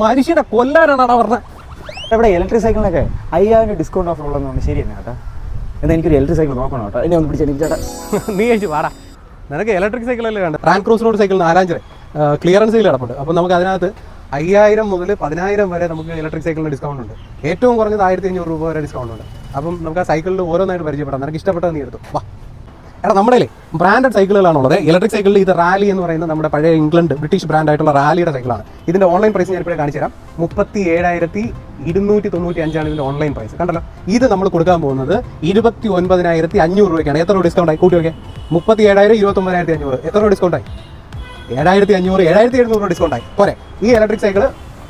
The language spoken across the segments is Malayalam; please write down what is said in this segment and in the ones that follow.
മനുഷ്യനെ കൊല്ലാനാണ് പറഞ്ഞത്. ഇവിടെ ഇലക്ട്രിക് സൈക്കിളിനൊക്കെ 5000 ഡിസ്കൗണ്ട് ഓഫർ ഉള്ളതെന്ന് ശരി തന്നെ കേട്ടോ. എന്നാൽ എനിക്കൊരു ഇലക്ട്രിക് സൈക്കിൾ നോക്കണം കേട്ടോ. എന്നെ ഒന്ന് പിടിച്ചാൽ ചേട്ടാ നീ കഴിച്ചു വാടാ. നിനക്ക് ഇലക്ട്രിക് സൈക്കിളല്ലേ വേണ്ട. റാൻഡ് ക്രൂസ് റോഡ് സൈക്കിൾ 4 ക്ലിയറൻസ് സെയിൽ കിടപ്പുണ്ട്. അപ്പോൾ നമുക്ക് അതിനകത്ത് 5000 മുതൽ 10000 വരെ നമുക്ക് ഇലക്ട്രിക് സൈക്കിളിന് ഡിസ്കൗണ്ട് ഉണ്ട്. ഏറ്റവും കുറഞ്ഞത് 1500 രൂപ വരെ ഡിസ്കൗണ്ട് ഉണ്ട്. അപ്പം നമുക്ക് ആ സൈക്കിളിൽ ഓരോന്നായിട്ട് പരിചയപ്പെടാം. നിനക്ക് ഇഷ്ടപ്പെട്ടത് നീ എടുത്തു വാ. എടാ നമ്മുടെ ബ്രാൻഡഡ് സൈക്കിളുകളാണുള്ളത്. ഇലക്ട്രിക് സൈക്കിളിൽ ഇത് റാലി എന്ന് പറയുന്നത് നമ്മുടെ പഴയ ഇംഗ്ലണ്ട് ബ്രിട്ടീഷ് ബ്രാൻഡ് ആയിട്ടുള്ള റാലിയുടെ സൈക്കിളാണ്. ഇതിന്റെ ഓൺലൈൻ പ്രൈസ് ഞാൻ ഇപ്പോഴേ കാണിച്ചു തരാം. 37,295 ഇതിന്റെ ഓൺലൈൻ പ്രൈസ്. കണ്ടല്ലോ, ഇത് നമ്മൾ കൊടുക്കാൻ പോകുന്നത് 29,500 രൂപയ്ക്കാണ്. എത്ര രൂപ ഡിസ്കൗണ്ട് ആയി? കൂട്ടി നോക്കിയാൽ 37,000 29,500 എത്ര രൂപ ഡിസ്കൗണ്ട് ആയി? 7,500 7,700 രൂപ ഡിസ്കൗണ്ട് ആയി. പോരെ. ഈ ഇലക്ട്രിക് സൈക്കിൾ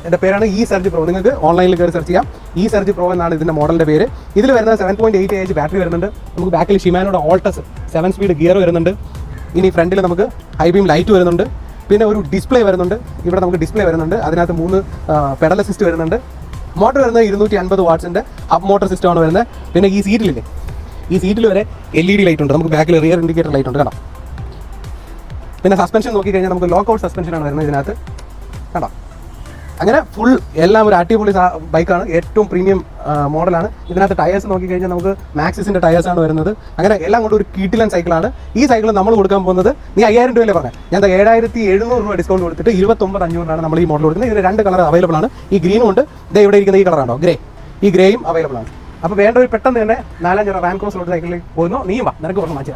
എൻ്റെ പേരാണ് സർജ് പ്രോ. നിങ്ങൾക്ക് ഓൺലൈനിൽ കയറി സെർച്ച് ചെയ്യാം. സർജ് പ്രോ എന്നാണ് ഇതിൻ്റെ മോഡലിൻ്റെ പേര്. ഇതിൽ വരുന്നത് 7.8 AH ബാറ്ററി വരുന്നുണ്ട്. നമുക്ക് ബാക്കിൽ ഷിമാനോയുടെ ഓൾട്ടസ് 7 സ്പീഡ് ഗിയർ വരുന്നുണ്ട്. ഇനി ഫ്രണ്ടിൽ നമുക്ക് ഹൈ ബീം ലൈറ്റ് വരുന്നുണ്ട്. പിന്നെ ഒരു ഡിസ്പ്ലേ വരുന്നുണ്ട്. ഇവിടെ നമുക്ക് ഡിസ്പ്ലേ വരുന്നുണ്ട്. അതിനകത്ത് 3 പെഡൽ അസിസ്റ്റ് വരുന്നുണ്ട്. മോട്ടർ വരുന്നത് 250 വാട്ട്സിൻ്റെ ഹബ് മോട്ടർ സിസ്റ്റമാണ് വരുന്നത്. പിന്നെ ഈ സീറ്റിലില്ലേ, ഈ സീറ്റിൽ വരെ LED ലൈറ്റ് ഉണ്ട്. നമുക്ക് ബാക്കിൽ റിയർ ഇൻഡിക്കേറ്റർ ലൈറ്റ് ഉണ്ട്. കണ്ടോ. പിന്നെ സസ്പെൻഷൻ നോക്കിക്കഴിഞ്ഞാൽ നമുക്ക് ലോക്കൗട്ട് സസ്പെൻഷനാണ് വരുന്നത് ഇതിനകത്ത്. കണ്ടോ. അങ്ങനെ ഫുൾ എല്ലാം ഒരു അടിപൊളി ബൈക്കാണ്. ഏറ്റവും പ്രീമിയം മോഡലാണ്. ഇതിനകത്ത് ടയേഴ്സ് നോക്കിക്കഴിഞ്ഞാൽ നമുക്ക് മാക്സിസിൻ്റെ ടയേഴ്സാണ് വരുന്നത്. അങ്ങനെ എല്ലാം കൊണ്ട് ഒരു കിടിലൻ സൈക്കിളാണ്. ഈ സൈക്കിൾ നമ്മൾ കൊടുക്കാൻ പോകുന്നത്, നീ 5000 രൂപയല്ലേ പറഞ്ഞത്, ഞാൻ 7,700 രൂപ ഡിസ്കൗണ്ട് കൊടുത്തിട്ട് 29,500 നമ്മൾ ഈ മോഡൽ കൊടുക്കുന്നത്. ഇതിന് 2 കളർ അവൈലബിൾ ആണ്. ഈ ഗ്രീനും ഉണ്ട്, ഇതേ ഇവിടെ ഇരിക്കുന്ന ഈ കളറാണോ ഗ്രേ, ഈ ഗ്രേയും അവൈലബിൾ ആണ്. അപ്പോൾ വേണ്ടവർ പെട്ടെന്ന് തന്നെ 4-5 റാൻഡ് ക്രോസ് റോഡ് സൈക്കിളിൽ പോകുന്നു. നീയും വാ, നിനക്ക് പറഞ്ഞു മാറ്റി.